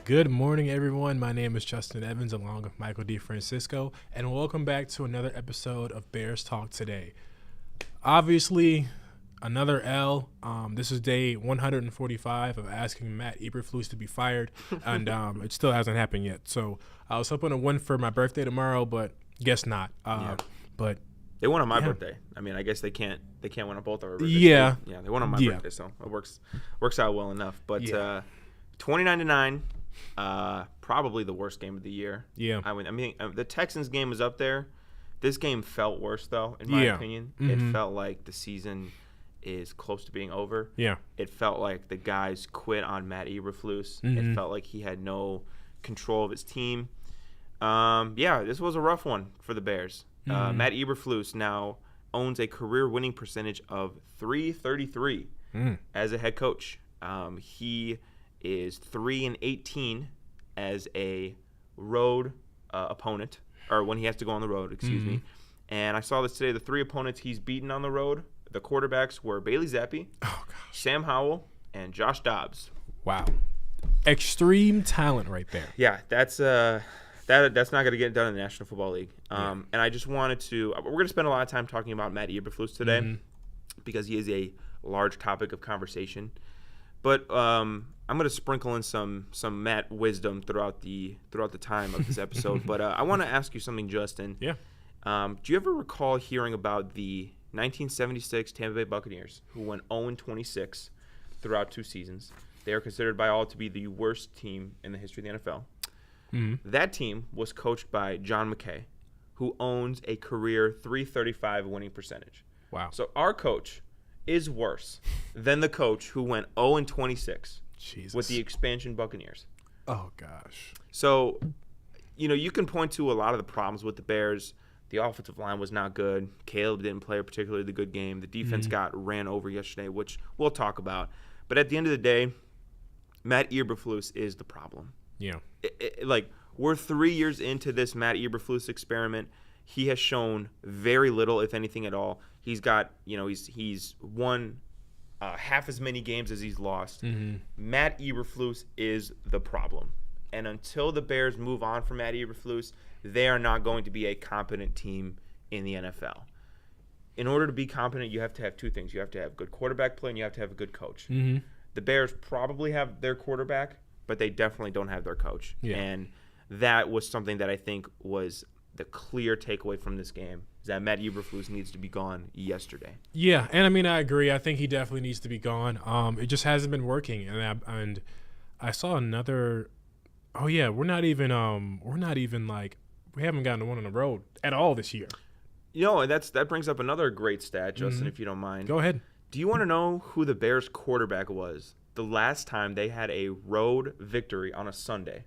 Good morning, everyone. My name is Justin Evans, along with Michael DeFrancisco, and welcome back to another episode of Bears Talk Today. Obviously, another L. This is day 145 of asking Matt Eburflus to be fired, and it still hasn't happened yet. So I was hoping to win for my birthday tomorrow, but guess not. But they won on my birthday. I mean, I guess they can't win on both of our birthdays. Yeah, they won on my birthday, so it works out well enough. But 29-9. Probably the worst game of the year. Yeah. I mean, the Texans game was up there. This game felt worse, though, in my opinion. Mm-hmm. It felt like the season is close to being over. Yeah. It felt like the guys quit on Matt Eburflus. Mm-hmm. It felt like he had no control of his team. This was a rough one for the Bears. Matt Eburflus now owns a career winning percentage of .333 as a head coach. He is 3-18 as a road opponent, or when he has to go on the road, excuse me. And I saw this today. The three opponents he's beaten on the road, the quarterbacks were Bailey Zappi, Sam Howell, and Josh Dobbs. Wow. Extreme talent right there. Yeah, that's not going to get done in the National Football League. And I just wanted to – we're going to spend a lot of time talking about Matt Eburflus today because he is a large topic of conversation. But I'm going to sprinkle in some Matt wisdom throughout the time of this episode. But I want to ask you something, Justin. Yeah. Do you ever recall hearing about the 1976 Tampa Bay Buccaneers, who went 0-26 throughout two seasons? They are considered by all to be the worst team in the history of the NFL. That team was coached by John McKay, who owns a career .335 winning percentage. Wow. So our coach is worse than the coach who went 0-26 with the expansion Buccaneers. Oh, gosh. So, you can point to a lot of the problems with the Bears. The offensive line was not good. Caleb didn't play a particularly good game. The defense got ran over yesterday, which we'll talk about. But at the end of the day, Matt Eburflus is the problem. Yeah. We're 3 years into this Matt Eburflus experiment. He has shown very little, if anything at all. He's got, he's won half as many games as he's lost. Matt Eburflus is the problem. And until the Bears move on from Matt Eburflus, they are not going to be a competent team in the NFL. In order to be competent, you have to have two things. You have to have good quarterback play and you have to have a good coach. The Bears probably have their quarterback, but they definitely don't have their coach. Yeah. And that was something that I think was the clear takeaway from this game, is that Matt Eburflus needs to be gone yesterday. Yeah, and I agree. I think he definitely needs to be gone. It just hasn't been working, and I saw another. Oh yeah, we haven't gotten one on the road at all this year. And that brings up another great stat, Justin, if you don't mind. Go ahead. Do you want to know who the Bears quarterback was the last time they had a road victory on a Sunday?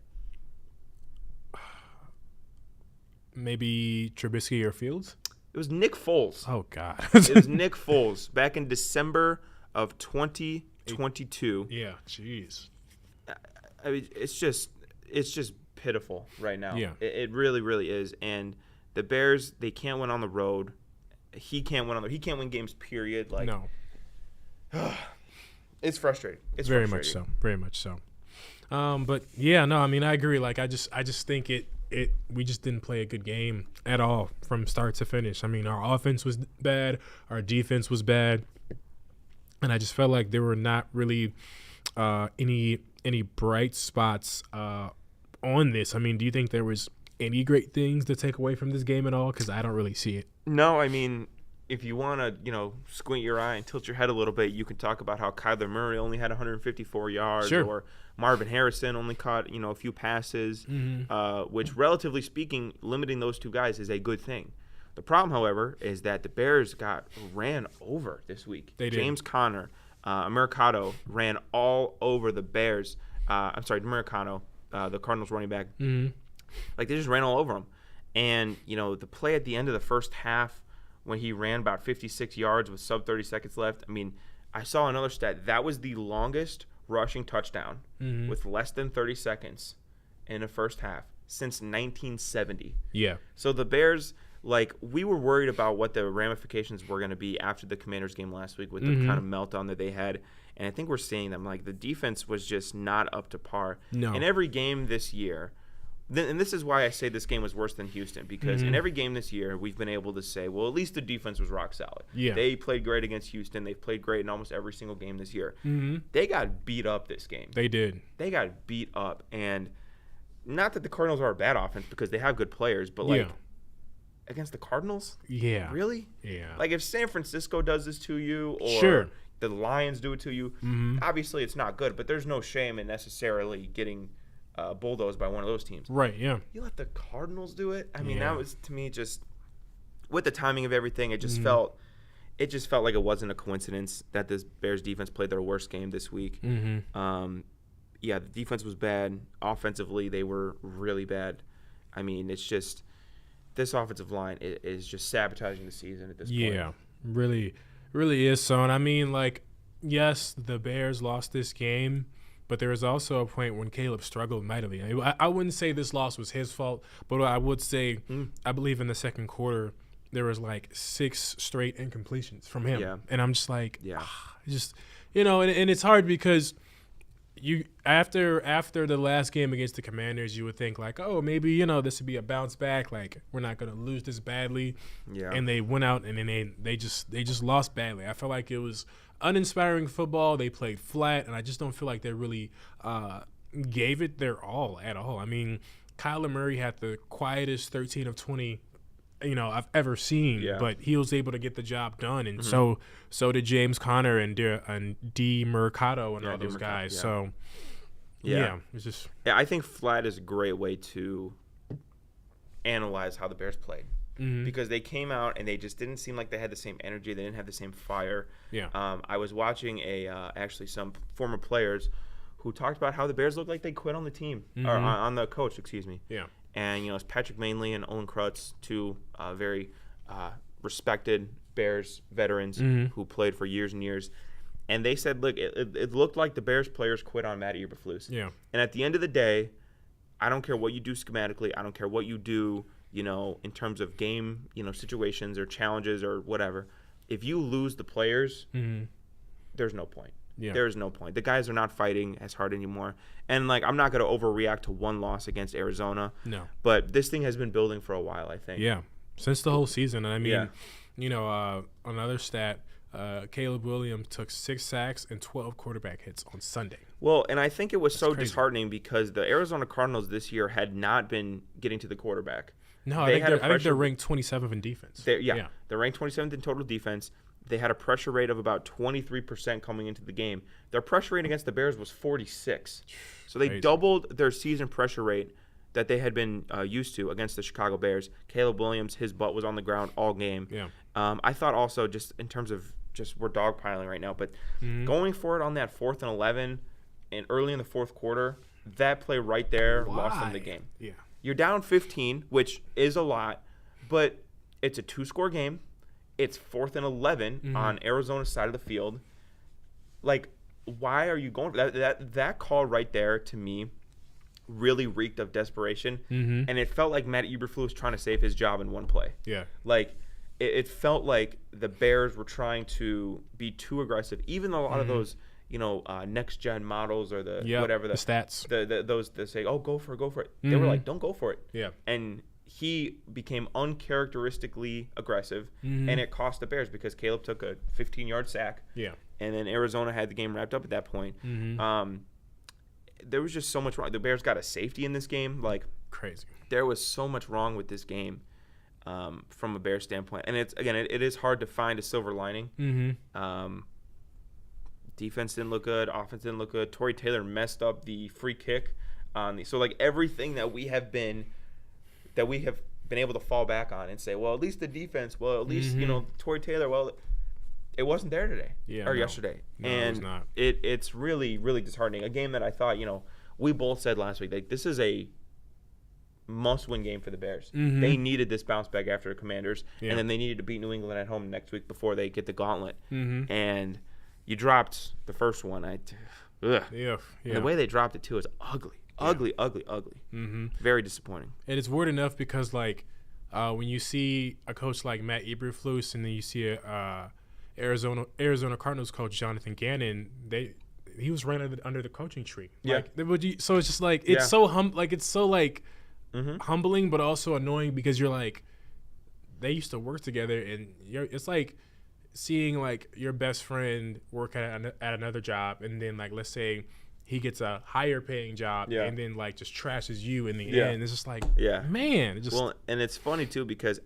Maybe Trubisky or Fields? It was Nick Foles. Oh, God. It was Nick Foles back in December of 2022. Yeah, jeez. I mean, it's just pitiful right now. Yeah. It really, really is. And the Bears, they can't win on the road. He can't win games, period. No. It's frustrating. It's very frustrating. much so. Very much so. But yeah, no, I agree. I just think we just didn't play a good game at all from start to finish. Our offense was bad, our defense was bad, and I just felt like there were not really any bright spots on this. Do you think there was any great things to take away from this game at all? Because I don't really see it. No, if you want to, squint your eye and tilt your head a little bit, you can talk about how Kyler Murray only had 154 yards, sure, or Marvin Harrison only caught, a few passes, which, relatively speaking, limiting those two guys is a good thing. The problem, however, is that the Bears got ran over this week. They did. James Conner, Mercado ran all over the Bears. Mercado, the Cardinals running back. They just ran all over him. And, the play at the end of the first half, when he ran about 56 yards with sub 30 seconds left. I saw another stat. That was the longest rushing touchdown with less than 30 seconds in the first half since 1970. Yeah. So the Bears, like we were worried about what the ramifications were going to be after the Commanders game last week with the kind of meltdown that they had. And I think we're seeing them. Like, the defense was just not up to par. No. In every game this year, and this is why I say this game was worse than Houston, because in every game this year, we've been able to say, well, at least the defense was rock solid. Yeah. They played great against Houston. They've played great in almost every single game this year. They got beat up this game. They did. They got beat up. And not that the Cardinals are a bad offense, because they have good players, but, like, against the Cardinals? Yeah. Really? Yeah. Like, if San Francisco does this to you, or Sure. the Lions do it to you, obviously it's not good, but there's no shame in necessarily getting bulldozed by one of those teams. Right, yeah. You let the Cardinals do it? I mean, Yeah. that was, to me, just with the timing of everything, it just felt like it wasn't a coincidence that this Bears defense played their worst game this week. Yeah, the defense was bad. Offensively, they were really bad. I mean, it's just this offensive line is just sabotaging the season at this point. Yeah, really is so. And I mean, like, yes, the Bears lost this game, but there was also a point when Caleb struggled mightily. I wouldn't say this loss was his fault, but I would say I believe in the second quarter there was like 6 straight incompletions from him. Yeah. And I'm just like, just, you know, and it's hard because you after the last game against the Commanders, you would think like, oh, maybe, you know, this would be a bounce back, like we're not going to lose this badly. Yeah. And they went out and then they just lost badly. I felt like it was uninspiring football. They played flat, and I just don't feel like they really gave it their all at all. I mean, Kyler Murray had the quietest 13 of 20 I've ever seen, but he was able to get the job done, and so did James Conner and D Mercado and all those guys. Yeah. So it's just I think flat is a great way to analyze how the Bears played, because they came out and they just didn't seem like they had the same energy. They didn't have the same fire. I was watching actually some former players who talked about how the Bears looked like they quit on the team or on the coach, excuse me. Yeah. And, it's Patrick Mainley and Owen Krutz, two very respected Bears veterans who played for years and years. And they said, look, it looked like the Bears players quit on Matt Eburflus. Yeah. And at the end of the day, I don't care what you do schematically. I don't care what you do, in terms of game, situations or challenges or whatever. If you lose the players, there's no point. Yeah. There is no point. The guys are not fighting as hard anymore. And, like, I'm not going to overreact to one loss against Arizona. No. But this thing has been building for a while, I think. Yeah. Since the whole season. And, I mean, another stat, Caleb Williams took 6 sacks and 12 quarterback hits on Sunday. Well, and I think it was That's crazy. Disheartening because the Arizona Cardinals this year had not been getting to the quarterback. No, I think they're ranked 27th in defense. They're ranked 27th in total defense. They had a pressure rate of about 23% coming into the game. Their pressure rate against the Bears was 46. So they doubled their season pressure rate that they had been used to against the Chicago Bears. Caleb Williams, his butt was on the ground all game. Yeah. I thought also, just in terms of we're dogpiling right now, but going for it on that 4th and 11 and early in the fourth quarter, that play right there lost them the game. Yeah. You're down 15, which is a lot, but it's a 2-score game. It's 4th and 11 on Arizona's side of the field. Like, why are you going for that? That call right there, to me, really reeked of desperation. And it felt like Matt Eburflus was trying to save his job in one play. Yeah. Like, it felt like the Bears were trying to be too aggressive. Even though a lot of those, next-gen models or the whatever. The stats. Those that say, oh, go for it. They were like, don't go for it. Yeah. And he became uncharacteristically aggressive, and it cost the Bears because Caleb took a 15-yard sack. Yeah. And then Arizona had the game wrapped up at that point. There was just so much wrong. The Bears got a safety in this game. Like, crazy. There was so much wrong with this game from a Bears standpoint. And it is hard to find a silver lining. Defense didn't look good. Offense didn't look good. Torrey Taylor messed up the free kick. So, like, everything that we have been able to fall back on and say, well, at least the defense, well, at least, Torrey Taylor, well, it wasn't there today yesterday. No, and it was not. It's really, really disheartening. A game that I thought, we both said last week, like, this is a must-win game for the Bears. They needed this bounce back after the Commanders, and then they needed to beat New England at home next week before they get the gauntlet. And you dropped the first one. And the way they dropped it, too, is ugly. Ugly. Very disappointing. And it's weird enough because, like, when you see a coach like Matt Eburflus and then you see a Arizona Cardinals coach Jonathan Gannon, he was right under the coaching tree. Yeah. So it's just like it's so humbling, but also annoying because you're like, they used to work together, and it's like seeing like your best friend work at another job, and then like let's say he gets a higher paying job, and then like just trashes you in the end. It's just like, man. And it's funny too because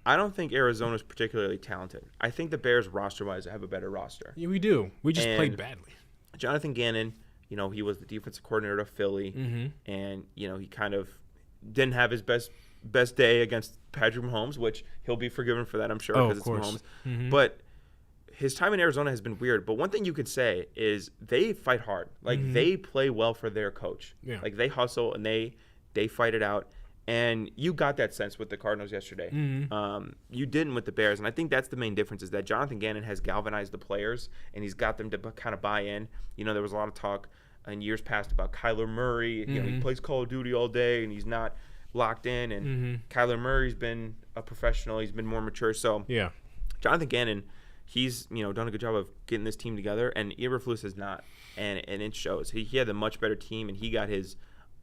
I don't think Arizona's particularly talented. I think the Bears roster-wise have a better roster. Yeah, we do. We just played badly. Jonathan Gannon, he was the defensive coordinator of Philly, and he kind of didn't have his best day against Patrick Mahomes, which he'll be forgiven for that, I'm sure, because it's Mahomes. But his time in Arizona has been weird. But one thing you could say is they fight hard. Like, they play well for their coach. Yeah. Like, they hustle and they fight it out. And you got that sense with the Cardinals yesterday. You didn't with the Bears. And I think that's the main difference is that Jonathan Gannon has galvanized the players, and he's got them to kind of buy in. There was a lot of talk in years past about Kyler Murray. He plays Call of Duty all day, and he's not locked in. And Kyler Murray's been a professional. He's been more mature. So Jonathan Gannon, he's done a good job of getting this team together, and Eburflus has not. And it shows. He had a much better team, and he got his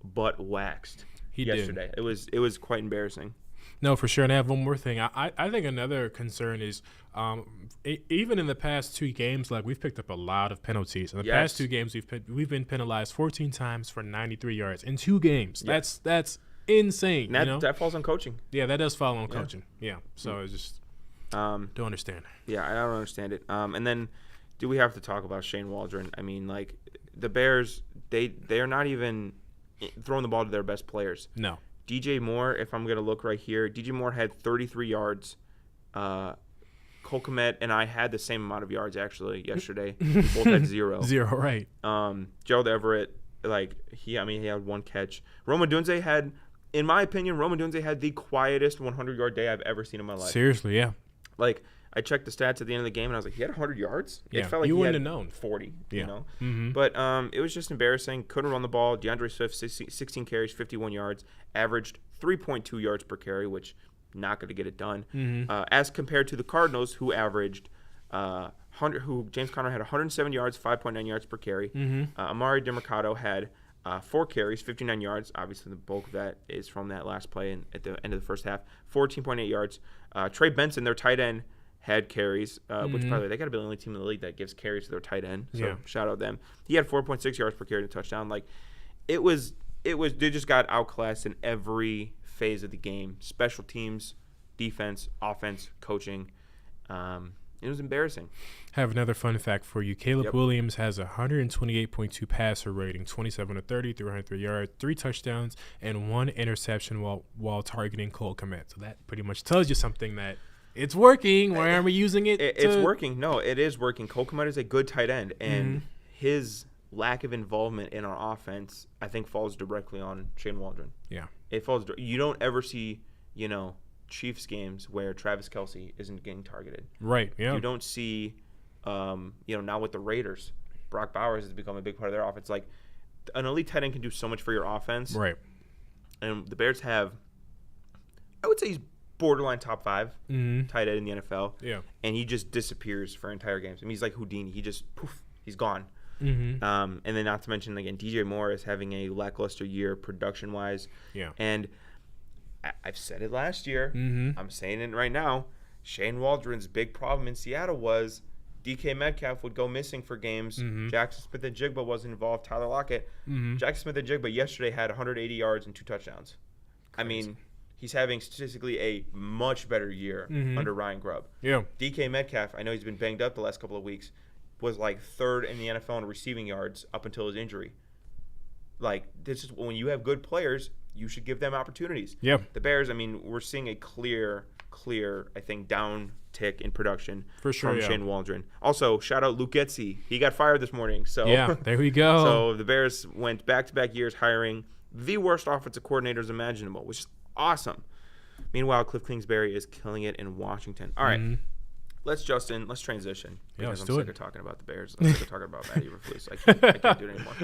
butt waxed. Yesterday. It was quite embarrassing. No, for sure. And I have one more thing. I think another concern is even in the past 2 games, like we've picked up a lot of penalties. In the past 2 games, we've been penalized 14 times for 93 yards in 2 games. That's insane. That falls on coaching. Yeah, that does fall on coaching. Yeah. So it's just don't understand. Yeah, I don't understand it. And then do we have to talk about Shane Waldron? I mean, like the Bears, they are not even throwing the ball to their best players. No. DJ Moore, if I'm going to look right here, DJ Moore had 33 yards. Cole Kmet and I had the same amount of yards, actually, yesterday. Both had 0. 0, right. Gerald Everett, he had 1 catch. Roma Dunze had, in my opinion, the quietest 100-yard day I've ever seen in my life. Seriously, yeah. Like, I checked the stats at the end of the game, and I was like, he had 100 yards? Yeah, it felt like you he wouldn't had have known. 40, Yeah. But it was just embarrassing. Couldn't run the ball. DeAndre Swift, 16 carries, 51 yards, averaged 3.2 yards per carry, which not going to get it done. As compared to the Cardinals, who averaged James Conner had 107 yards, 5.9 yards per carry. Amari DeMercado had 4 carries, 59 yards. Obviously, the bulk of that is from that last play at the end of the first half. 14.8 yards. Trey Benson, their tight end, had carries, which, by the way, they got to be the only team in the league that gives carries to their tight end. So shout out them. He had 4.6 yards per carry and a touchdown. Like, they just got outclassed in every phase of the game. Special teams, defense, offense, coaching. It was embarrassing. I have another fun fact for you. Caleb Williams has a 128.2 passer rating, 27 of 30, 303 yards, 3 touchdowns, and 1 interception while targeting Cole Kmet. So that pretty much tells you something that it's working. Why aren't we using it? It's working. No, it is working. Cole Kmet is a good tight end, and his lack of involvement in our offense, I think, falls directly on Shane Waldron. Yeah. It falls. You don't ever see, Chiefs games where Travis Kelce isn't getting targeted. Right, yeah. You don't see, now with the Raiders, Brock Bowers has become a big part of their offense. Like, an elite tight end can do so much for your offense. Right. And the Bears have, I would say he's borderline top 5 tight end in the NFL. Yeah. And he just disappears for entire games. I mean, he's like Houdini. He just, poof, he's gone. Mm-hmm. And then not to mention, again, DJ Moore is having a lackluster year production-wise. Yeah. And I've said it last year. Mm-hmm. I'm saying it right now. Shane Waldron's big problem in Seattle was DK Metcalf would go missing for games. Mm-hmm. Jackson Smith-Njigba wasn't involved. Tyler Lockett. Mm-hmm. Jackson Smith-Njigba yesterday had 180 yards and 2 touchdowns. Crazy. I mean, he's having statistically a much better year under Ryan Grubb. Yeah. DK Metcalf, I know he's been banged up the last couple of weeks, was like 3rd in the NFL in receiving yards up until his injury. Like, this is when you have good players, you should give them opportunities. Yeah. The Bears, I mean, we're seeing a clear, I think, down tick in production for sure, from Shane Waldron. Also, shout out Luke Getsy. He got fired this morning. So yeah, there we go. So the Bears went back-to-back years hiring the worst offensive coordinators imaginable, which is awesome. Meanwhile, Cliff Kingsbury is killing it in Washington. All right. Let's transition. Yeah, because let's I'm do sick it. of talking about the Bears. I'm sick of talking about Matt Eburflus. I can't do it anymore.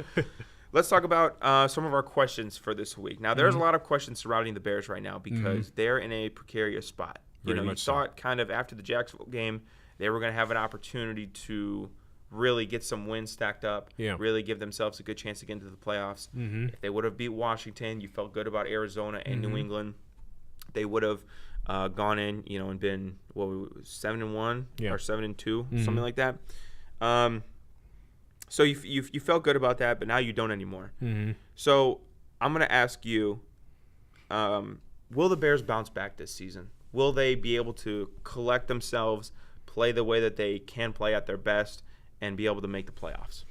Let's talk about some of our questions for this week. Now, there's a lot of questions surrounding the Bears right now because they're in a precarious spot. You saw it kind of after the Jacksonville game. They were going to have an opportunity to really get some wins stacked up, really give themselves a good chance to get into the playoffs. If they would have beat Washington, you felt good about Arizona and New England. They would have gone in, and been 7-1 or 7-2, something like that. So you felt good about that, but now you don't anymore. So I'm going to ask you, will the Bears bounce back this season? Will they be able to collect themselves, play the way that they can play at their best, and be able to make the playoffs?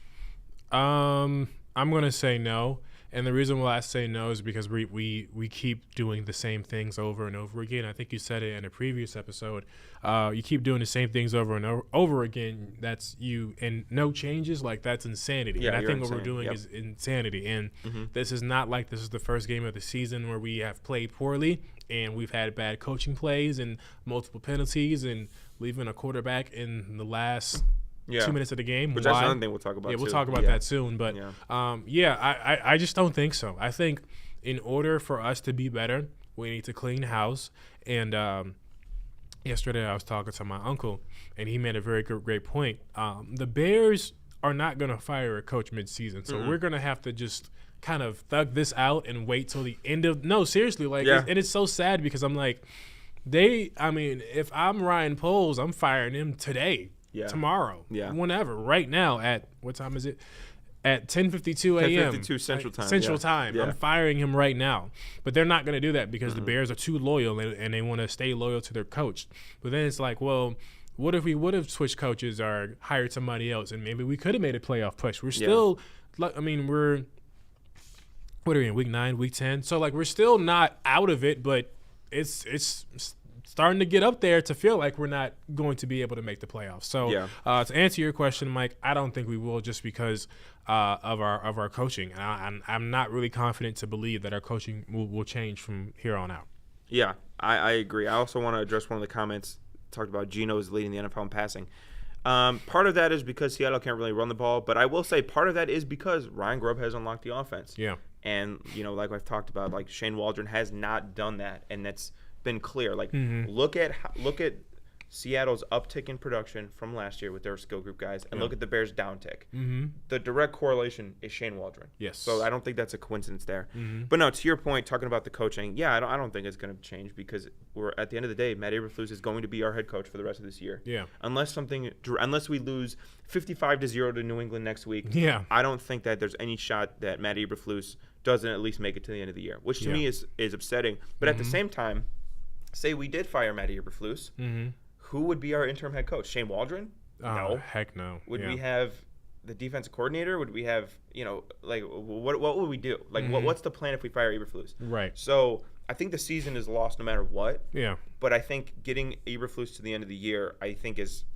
I'm going to say no. And the reason why I say no is because we keep doing the same things over and over again. I think you said it in a previous episode. You keep doing the same things over and over again. That's you, and no changes. Like, that's insanity. Yeah, and I think insane. what we're doing is insanity. And this is not like this is the first game of the season where we have played poorly and we've had bad coaching plays and multiple penalties and leaving a quarterback in the last 2 minutes of the game. But that's another thing we'll talk about. Yeah, we'll talk about that soon. But I just don't think so. I think in order for us to be better, we need to clean house. And yesterday I was talking to my uncle, and he made a very great point. The Bears are not going to fire a coach midseason, so we're going to have to just kind of thug this out and wait till the end of. No, seriously, and it's so sad because I'm like, if I'm Ryan Poles, I'm firing him today. Tomorrow, whenever, right now at what time is it? At 10:52 a.m. 10:52 Central Time. Central Time. I'm firing him right now. But they're not going to do that because the Bears are too loyal and they want to stay loyal to their coach. But then it's like, well, what if we would have switched coaches or hired somebody else and maybe we could have made a playoff push? We're still, what are we in, week 9, week 10? So, we're still not out of it, but it's starting to get up there to feel like we're not going to be able to make the playoffs. So to answer your question, Mike, I don't think we will just because of our coaching. I'm not really confident to believe that our coaching will change from here on out. Yeah, I agree. I also want to address one of the comments talked about Geno is leading the NFL in passing. Part of that is because Seattle can't really run the ball, but I will say part of that is because Ryan Grubb has unlocked the offense. Yeah. And, like I've talked about, Shane Waldron has not done that, and that's been clear. Look at Seattle's uptick in production from last year with their skill group guys, and look at the Bears' downtick. The direct correlation is Shane Waldron. Yes. So I don't think that's a coincidence there. But no, to your point, talking about the coaching, I don't think it's going to change because we're at the end of the day, Matt Eburflus is going to be our head coach for the rest of this year. Yeah. Unless we lose 55-0 to New England next week. Yeah. I don't think that there's any shot that Matt Eburflus doesn't at least make it to the end of the year, which to me is upsetting. But at the same time, say we did fire Matt Eburflus, who would be our interim head coach? Shane Waldron? No. Heck no. Would we have the defensive coordinator? Would we have, what would we do? What's the plan if we fire Eburflus? Right. So I think the season is lost no matter what. Yeah. But I think getting Eburflus to the end of the year, I think is,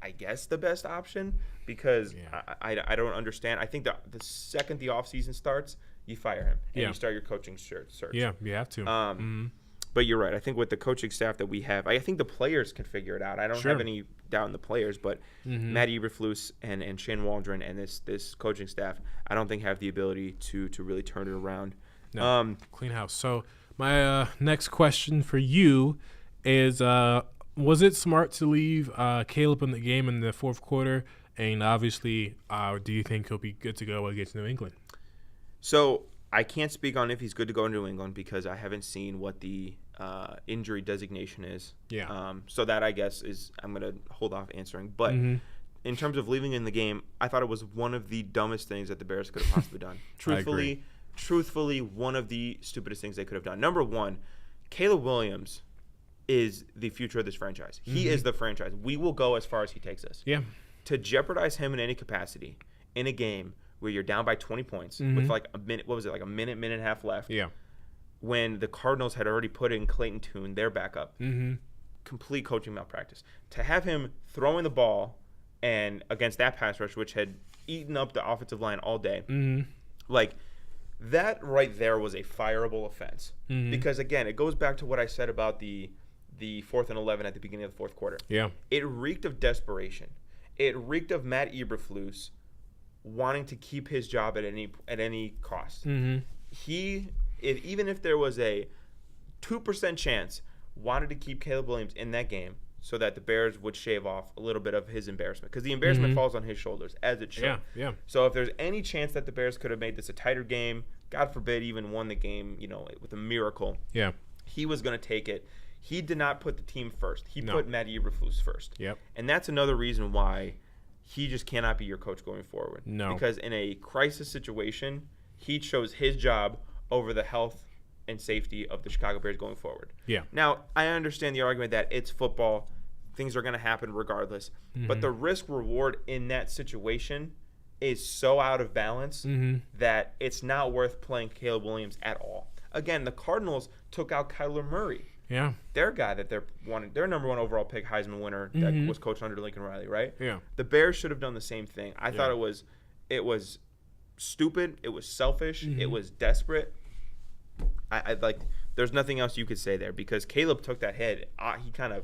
I guess, the best option because I don't understand. I think the second the offseason starts, you fire him and you start your coaching search. Yeah, you have to. But you're right. I think with the coaching staff that we have, I think the players can figure it out. I don't have any doubt in the players, but Matt Eburflus and Shane Waldron and this coaching staff, I don't think have the ability to really turn it around. No, clean house. So my next question for you is, was it smart to leave Caleb in the game in the fourth quarter? And obviously, do you think he'll be good to go against New England? So I can't speak on if he's good to go in New England because I haven't seen what the injury designation is. Yeah. So that, I guess, is I'm going to hold off answering. But in terms of leaving in the game, I thought it was one of the dumbest things that the Bears could have possibly done. Truthfully, one of the stupidest things they could have done. Number one, Caleb Williams is the future of this franchise. He is the franchise. We will go as far as he takes us. Yeah. To jeopardize him in any capacity in a game where you're down by 20 points with a minute, minute and a half left. Yeah. When the Cardinals had already put in Clayton Tune, their backup. Complete coaching malpractice. To have him throwing the ball and against that pass rush, which had eaten up the offensive line all day, that right there was a fireable offense. Because, again, it goes back to what I said about the 4th and 11 at the beginning of the fourth quarter. Yeah. It reeked of desperation. It reeked of Matt Eburflus wanting to keep his job at any cost. Mm-hmm. Even if there was a 2% chance, wanted to keep Caleb Williams in that game so that the Bears would shave off a little bit of his embarrassment, because the embarrassment falls on his shoulders, as it should. Yeah. So if there's any chance that the Bears could have made this a tighter game, God forbid, even won the game, with a miracle. Yeah. He was going to take it. He did not put the team first. He put Matt Eburflus first. Yep. And that's another reason why he just cannot be your coach going forward. No. Because in a crisis situation, he chose his job over the health and safety of the Chicago Bears going forward. Yeah. Now, I understand the argument that it's football. Things are going to happen regardless. Mm-hmm. But the risk-reward in that situation is so out of balance that it's not worth playing Caleb Williams at all. Again, the Cardinals took out Kyler Murray. Yeah. Their guy that their number one overall pick, Heisman winner, that was coached under Lincoln Riley, right? Yeah. The Bears should have done the same thing. I thought it was stupid. It was selfish. It was desperate. I like. There's nothing else you could say there, because Caleb took that hit. He kind of,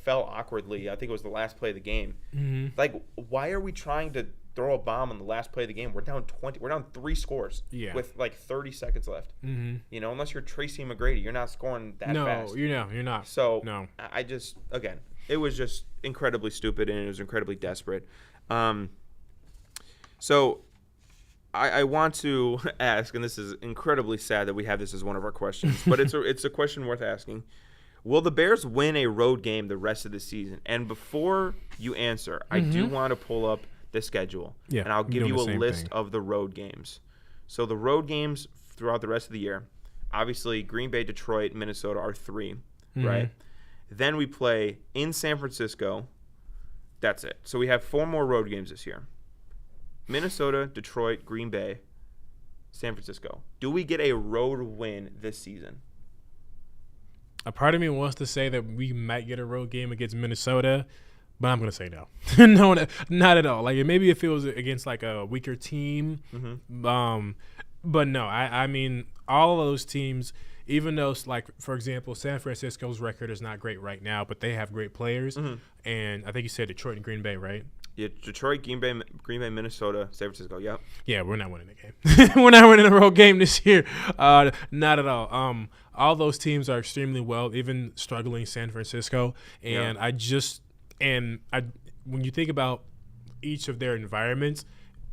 fell awkwardly. I think it was the last play of the game. Like, why are we trying to throw a bomb on the last play of the game? We're down 20. We're down 3 scores with like 30 seconds left. Unless you're Tracy McGrady, you're not scoring that fast. No, you're not. So no. I just, again, it was just incredibly stupid, and it was incredibly desperate. So I want to ask, and this is incredibly sad that we have this as one of our questions, but it's a question worth asking. Will the Bears win a road game the rest of the season? And before you answer, I do want to pull up the schedule, and I'll give you a list of the road games. So the road games throughout the rest of the year, obviously Green Bay, Detroit, Minnesota are 3, right? Then we play in San Francisco. That's it. So we have 4 more road games this year. Minnesota, Detroit, Green Bay, San Francisco. Do we get a road win this season? A part of me wants to say that we might get a road game against Minnesota, but I'm going to say no. No, not at all. Like, maybe if it was against like a weaker team. But no, I mean, all of those teams, even though, like, for example, San Francisco's record is not great right now, but they have great players. And I think you said Detroit and Green Bay, right? Yeah, Detroit, Green Bay, Minnesota, San Francisco, yep. Yeah, we're not winning the game. We're not winning a road game this year. Not at all. All those teams are extremely well, even struggling San Francisco. And when you think about each of their environments,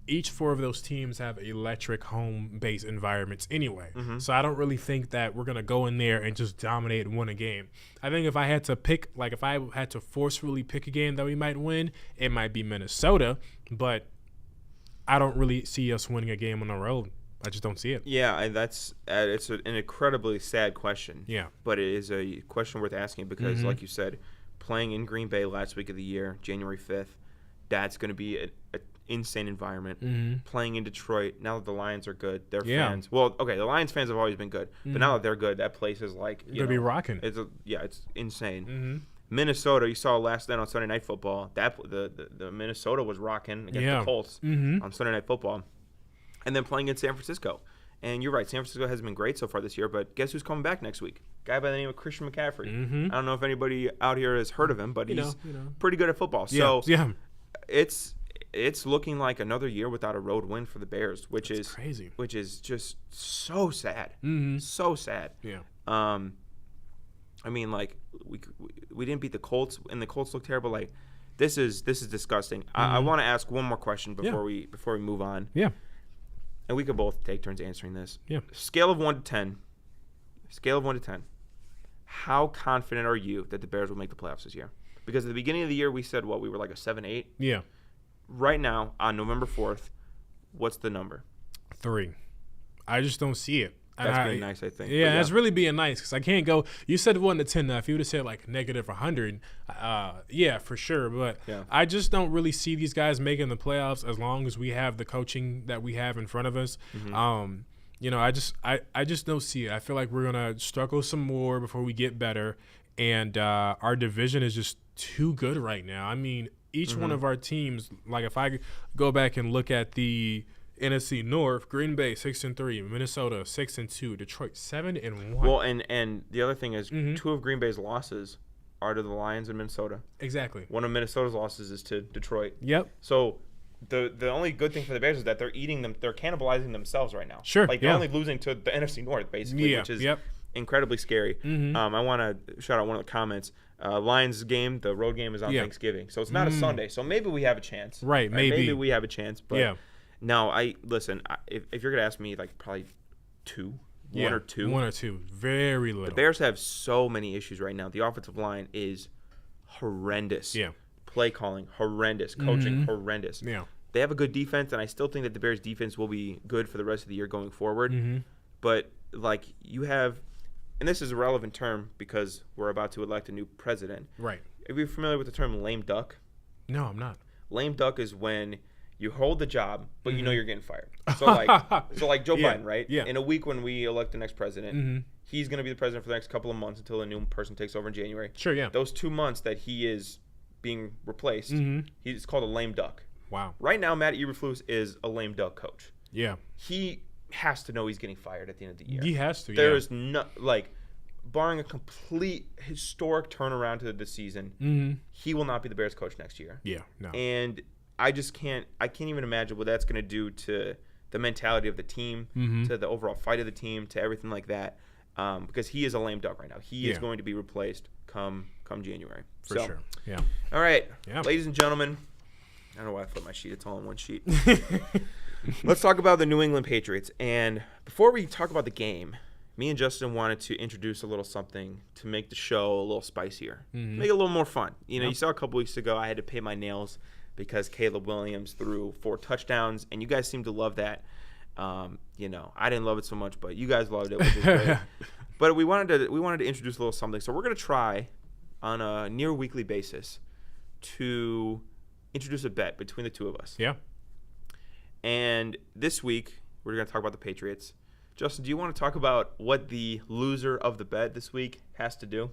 each 4 of those teams have electric home-based environments anyway. So I don't really think that we're going to go in there and just dominate and win a game. I think if I had to pick, like if I had to forcefully pick a game that we might win, it might be Minnesota. But I don't really see us winning a game on the road. I just don't see it. Yeah, it's an incredibly sad question. Yeah. But it is a question worth asking because, like you said, playing in Green Bay last week of the year, January 5th, that's going to be an insane environment. Playing in Detroit, now that the Lions are good, their fans. Well, okay, the Lions fans have always been good, but now that they're good, that place is like going to be rocking. It's insane. Minnesota, you saw last night on Sunday Night Football. That the Minnesota was rocking against the Colts on Sunday Night Football, and then playing in San Francisco. And you're right, San Francisco hasn't been great so far this year, but guess who's coming back next week? Guy by the name of Christian McCaffrey. I don't know if anybody out here has heard of him, but he's pretty good at football. So it's looking like another year without a road win for the Bears, which is crazy. Which is just so sad. So sad. Yeah. I mean, like we didn't beat the Colts, and the Colts look terrible. Like this is disgusting. I want to ask one more question before we move on. Yeah. And we could both take turns answering this. Yeah. Scale of 1 to 10. How confident are you that the Bears will make the playoffs this year? Because at the beginning of the year, we said, we were like a 7-8. Yeah. Right now, on November 4th, what's the number? 3. I just don't see it. That's being nice, I think. Yeah, that's really being nice because I can't go. You said 1 to 10. Now, if you would have said like negative 100, yeah, for sure. But I just don't really see these guys making the playoffs as long as we have the coaching that we have in front of us. I just don't see it. I feel like we're gonna struggle some more before we get better, and our division is just too good right now. I mean, each one of our teams. Like if I go back and look at the NFC North, Green Bay 6-3, Minnesota 6-2, Detroit 7-1. Well, and the other thing is 2 of Green Bay's losses are to the Lions and Minnesota. Exactly. One of Minnesota's losses is to Detroit. Yep. So the only good thing for the Bears is that they're cannibalizing themselves right now. Sure, like they're only losing to the NFC North basically, which is incredibly scary. I want to shout out one of the comments. Lions game, the road game is on Thanksgiving, so it's not a Sunday. So maybe we have a chance. Right, maybe we have a chance. But no, if you're gonna ask me, like probably one or two, very little. The Bears have so many issues right now. The offensive line is horrendous. Yeah. Play calling horrendous, coaching horrendous. Yeah. They have a good defense, and I still think that the Bears defense will be good for the rest of the year going forward. But like you have. And this is a relevant term because we're about to elect a new president. Right. Are you familiar with the term lame duck? No, I'm not. Lame duck is when you hold the job, but you know you're getting fired. So like Joe Biden, right? Yeah. In a week when we elect the next president, he's going to be the president for the next couple of months until a new person takes over in January. Sure, yeah. Those 2 months that he is being replaced, he's called a lame duck. Wow. Right now, Matt Eburflus is a lame duck coach. Yeah. He has to know he's getting fired at the end of the year. He has to. There is no barring a complete historic turnaround to the season, he will not be the Bears coach next year. Yeah, no. And I can't even imagine what that's going to do to the mentality of the team, to the overall fight of the team, to everything like that. Because he is a lame duck right now. He is going to be replaced come January. For sure. Yeah. All right, yeah. Ladies and gentlemen, I don't know why I put my sheet. It's all in one sheet. Let's talk about the New England Patriots. And before we talk about the game, me and Justin wanted to introduce a little something to make the show a little spicier, make it a little more fun. You saw a couple weeks ago I had to pay my nails because Caleb Williams threw 4 touchdowns, and you guys seem to love that. I didn't love it so much, but you guys loved it, which is great. But we wanted to introduce a little something. So we're going to try on a near weekly basis to introduce a bet between the two of us. Yeah. And this week we're going to talk about the Patriots. Justin, do you want to talk about what the loser of the bet this week has to do?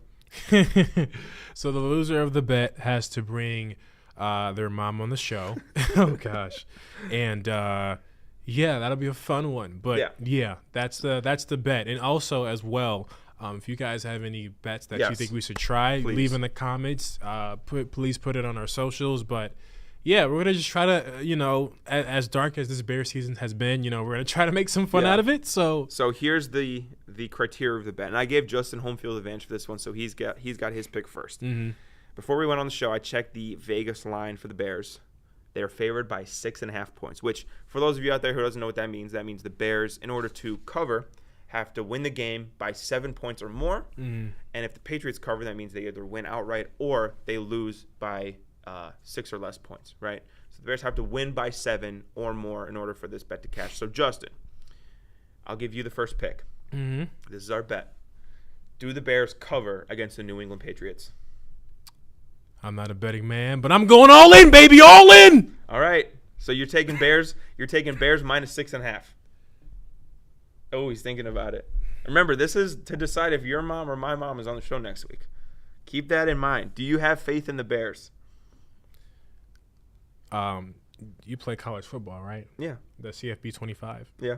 So the loser of the bet has to bring their mom on the show. Oh, gosh. And, that'll be a fun one. But, that's the bet. And also, as well, if you guys have any bets that you think we should try, leave in the comments. Please put it on our socials. But, yeah, we're going to just try to, as dark as this Bear season has been, we're going to try to make some fun out of it. So here's the criteria of the bet. And I gave Justin home field advantage for this one, so he's got his pick first. Before we went on the show, I checked the Vegas line for the Bears. They're favored by 6.5 points, which for those of you out there who doesn't know what that means the Bears, in order to cover, have to win the game by 7 points or more. And if the Patriots cover, that means they either win outright or they lose by 6 or less points, right? So the Bears have to win by 7 or more in order for this bet to cash. So, Justin, I'll give you the first pick. This is our bet. Do the Bears cover against the New England Patriots? I'm not a betting man, but I'm going all in, baby, all in. All right. So you're taking Bears. You're taking Bears minus 6.5. Oh, he's thinking about it. Remember, this is to decide if your mom or my mom is on the show next week. Keep that in mind. Do you have faith in the Bears? You play college football, right? Yeah. The CFB 25. Yeah.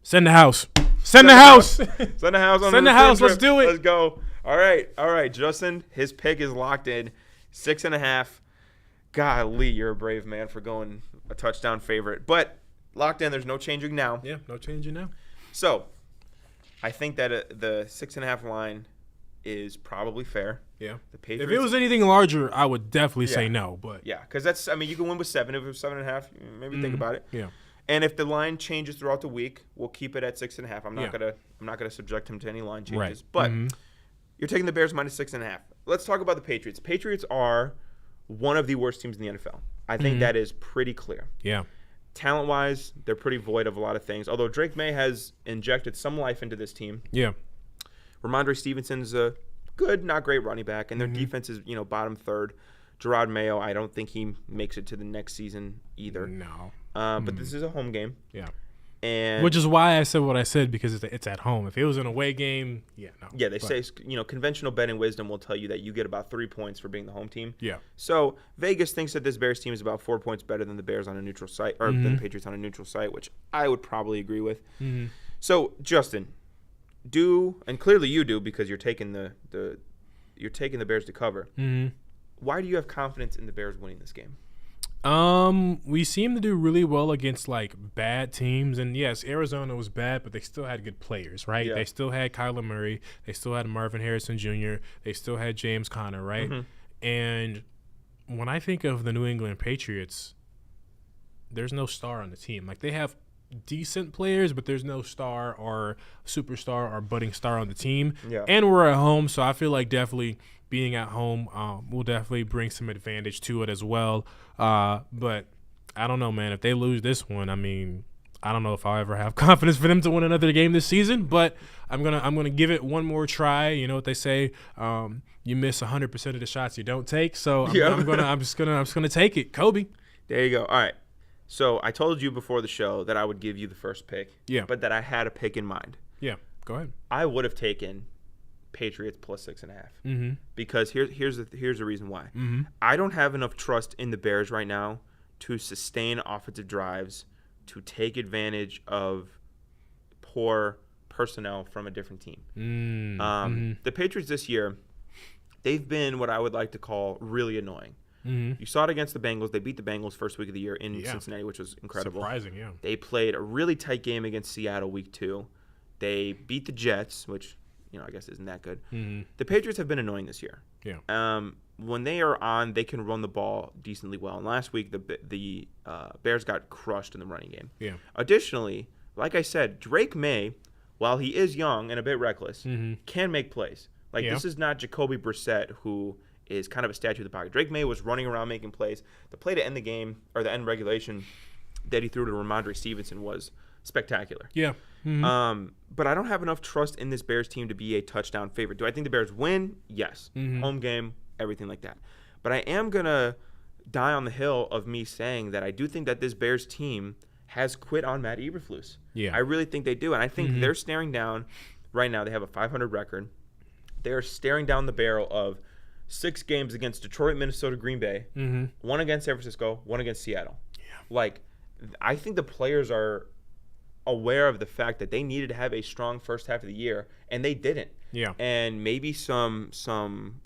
Send the house. Send the house. Send the house. Send the house. Let's do it. Let's go. All right. Justin, his pick is locked in. 6.5. Golly, you're a brave man for going a touchdown favorite. But locked in. There's no changing now. Yeah, no changing now. So, I think that the 6.5 line is probably fair. Yeah. The Patriots, if it was anything larger, I would definitely say no. But yeah, because that's. I mean, you can win with 7. If it was 7.5, maybe think about it. Yeah. And if the line changes throughout the week, we'll keep it at 6.5. I'm not gonna subject him to any line changes. Right. But you're taking the Bears minus 6.5. Let's talk about the Patriots. Patriots are one of the worst teams in the NFL. I think that is pretty clear. Yeah. Talent-wise, they're pretty void of a lot of things. Although Drake May has injected some life into this team. Yeah. Ramondre Stevenson's a good, not great running back, and their defense is bottom third. Gerard Mayo, I don't think he makes it to the next season either. No. But this is a home game. Yeah. And which is why I said what I said, because it's at home. If it was an away game, no. Yeah, they say conventional betting wisdom will tell you that you get about 3 points for being the home team. Yeah. So Vegas thinks that this Bears team is about 4 points better than the Bears on a neutral site, or than the Patriots on a neutral site, which I would probably agree with. So Justin, and clearly you do because you're taking the Bears to cover. Why do you have confidence in the Bears winning this game? We seem to do really well against like bad teams, and yes, Arizona was bad, but they still had good players, right? Yeah. They still had Kyler Murray, they still had Marvin Harrison Jr., they still had James Conner, right? And when I think of the New England Patriots, there's no star on the team. Like they have decent players, but there's no star or superstar or budding star on the team. Yeah. And we're at home, so I feel like definitely being at home will definitely bring some advantage to it as well. But I don't know, man. If they lose this one, I mean, I don't know if I'll ever have confidence for them to win another game this season. But I'm gonna give it one more try. You know what they say? You miss 100% of the shots you don't take. So I'm just gonna take it, Kobe. There you go. All right. So I told you before the show that I would give you the first pick. Yeah. But that I had a pick in mind. Yeah. Go ahead. I would have taken Patriots plus 6.5. Because here's the reason why. I don't have enough trust in the Bears right now to sustain offensive drives, to take advantage of poor personnel from a different team. The Patriots this year, they've been what I would like to call really annoying. You saw it against the Bengals. They beat the Bengals first week of the year in Cincinnati, which was incredible. Surprising, yeah. They played a really tight game against Seattle week 2. They beat the Jets, which I guess isn't that good. The Patriots have been annoying this year. Yeah. When they are on, they can run the ball decently well. And last week, the Bears got crushed in the running game. Yeah. Additionally, like I said, Drake May, while he is young and a bit reckless, can make plays. Like this is not Jacoby Brissett, who is kind of a statue of the pocket. Drake May was running around making plays. The play to end the game, or the end regulation, that he threw to Ramondre Stevenson was spectacular. Yeah. But I don't have enough trust in this Bears team to be a touchdown favorite. Do I think the Bears win? Yes. Home game, everything like that. But I am going to die on the hill of me saying that I do think that this Bears team has quit on Matt Eburflus. Yeah. I really think they do. And I think they're staring down right now. They have a 500 record. They are staring down the barrel of 6 games against Detroit, Minnesota, Green Bay, 1 against San Francisco, 1 against Seattle. Yeah. Like, I think the players are aware of the fact that they needed to have a strong first half of the year, and they didn't. Yeah. And maybe some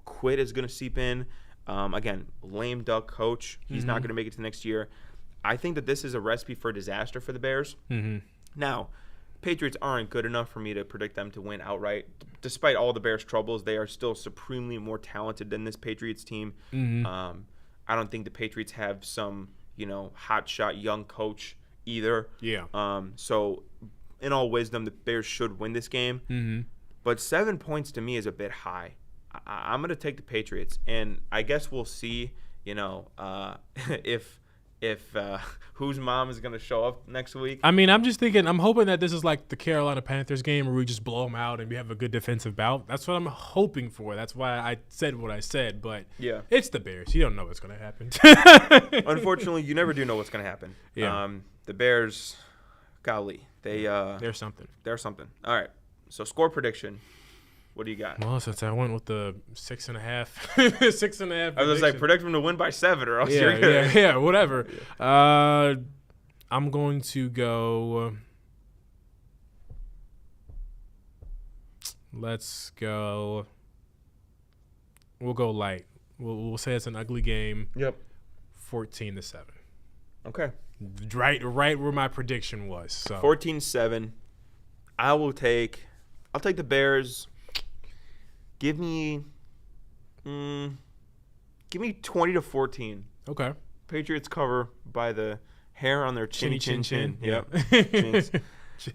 quit is going to seep in. Again, lame duck coach. He's not going to make it to next year. I think that this is a recipe for disaster for the Bears. Now, Patriots aren't good enough for me to predict them to win outright. Despite all the Bears' troubles, they are still supremely more talented than this Patriots team. I don't think the Patriots have some, hotshot young coach either. Yeah. So, in all wisdom, the Bears should win this game. But 7 points to me is a bit high. I'm going to take the Patriots, and I guess we'll see, if whose mom is going to show up next week. I mean, I'm hoping that this is like the Carolina Panthers game where we just blow them out and we have a good defensive bout. That's what I'm hoping for. That's why I said what I said. But yeah, it's the Bears. You don't know what's going to happen. Unfortunately, you never do know what's going to happen. Yeah. The Bears, golly, they're something. They're something. All right. So score prediction. What do you got? Well, since I went with the 6.5, 6.5. I was like, predict them to win by 7, or else you're good. Yeah, whatever. Yeah. I'm going to go. Let's go. We'll go light. We'll say it's an ugly game. Yep. 14-7. Okay. Right where my prediction was. So 14-7. I'll take the Bears. Give me 20-14. Okay. Patriots cover by the hair on their chin. Yep.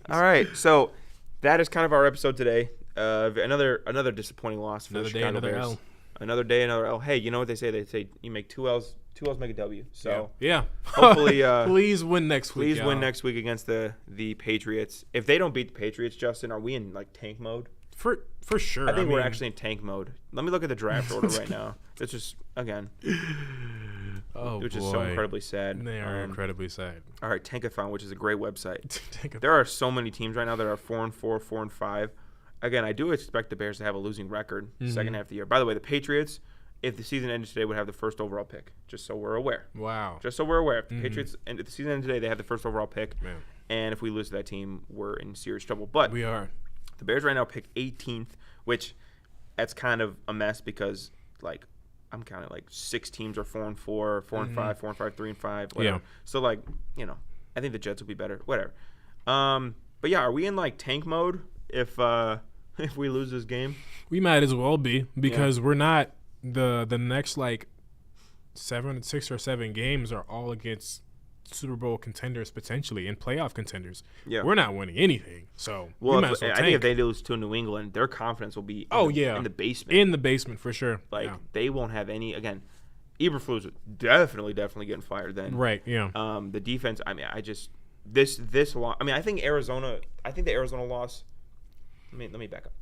All right. So that is kind of our episode today. Another disappointing loss for the Chicago Bears. L. Another day, another L. Hey, you know what they say? They say you make 2 L's. 2 L's make a W. So yeah. Hopefully, please win next week. Please win next week against the Patriots. If they don't beat the Patriots, Justin, are we in like tank mode? For sure. I think we're actually in tank mode. Let me look at the draft order right now. It's just again. Which is so incredibly sad. They are incredibly sad. All right, Tankathon, which is a great website. There are so many teams right now that are 4-4, 4-5. Again, I do expect the Bears to have a losing record second half of the year. By the way, the Patriots, if the season ended today, would have the first overall pick. Just so we're aware. Wow. Just so we're aware. If the Patriots, and if the season ended today, they have the first overall pick. Man. And if we lose to that team, we're in serious trouble. But we are. The Bears right now pick 18th, which that's kind of a mess because, like, I'm counting like 6 teams are 4-4, 4-5, 4-5, 3-5, whatever. Yeah. So like, I think the Jets will be better. Whatever. But yeah, are we in like tank mode if we lose this game? We might as well be because we're not the next like 6 or 7 games are all against Super Bowl contenders potentially and playoff contenders. Yeah, we're not winning anything. So we might as well I think if they lose to New England, their confidence will be in the basement. In the basement for sure. Like they won't have any. Again, Eburflus definitely getting fired then. Right. Yeah. The defense. I mean, I just this loss. I mean, I think Arizona. I think the Arizona loss. Let me back up.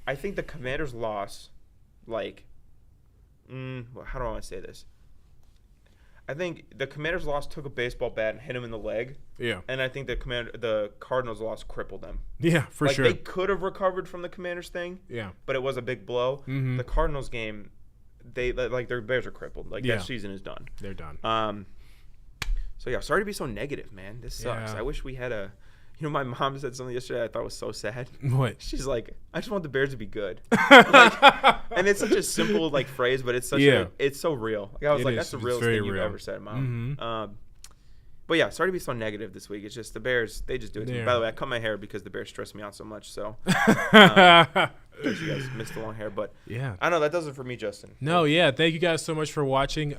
I think the Commanders' loss, like, how do I want to say this? I think the Commanders' loss took a baseball bat and hit him in the leg. Yeah. And I think the Cardinals' loss crippled them. Yeah, for sure. They could have recovered from the Commanders thing. Yeah. But it was a big blow. Mm-hmm. The Cardinals game, their Bears are crippled. Like that season is done. They're done. So yeah, sorry to be so negative, man. This sucks. I wish we had a. My mom said something yesterday I thought was so sad. What? She's like, I just want the Bears to be good. And it's such a simple phrase, but it's it's so real. Like, I was like, that's the realest thing you've ever said, Mom. Mm-hmm. But yeah, sorry to be so negative this week. It's just the Bears, they just do it to me. By the way, I cut my hair because the Bears stress me out so much. So you guys missed the long hair, but I know that does it for me, Justin. No, yeah. Thank you guys so much for watching.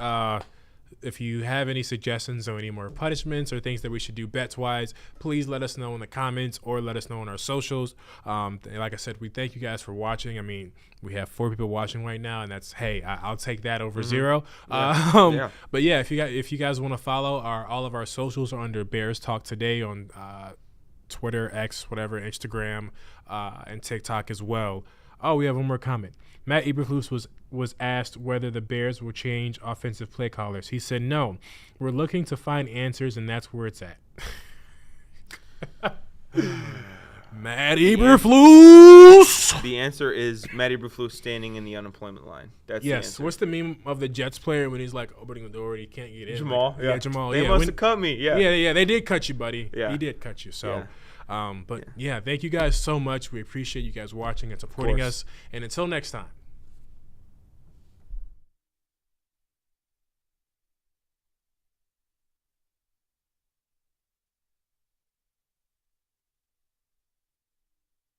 If you have any suggestions or any more punishments or things that we should do bets-wise, please let us know in the comments or let us know on our socials. Like I said, we thank you guys for watching. I mean, we have 4 people watching right now, and that's, hey, I'll take that over 0. Yeah. But, yeah, if you guys want to follow, all of our socials are under Bears Talk Today on Twitter, X, whatever, Instagram, and TikTok as well. Oh, we have one more comment. Matt Eburflus was asked whether the Bears will change offensive play callers. He said, no, we're looking to find answers, and that's where it's at. Matt Eburflus! The answer is Matt Eburflus standing in the unemployment line. That's the answer. What's the meme of the Jets player when he's like opening the door and he can't get in? Jamal. Like, Jamal. They must have cut me. Yeah, they did cut you, buddy. Yeah. He did cut you. So. Thank you guys so much. We appreciate you guys watching and supporting us. And until next time.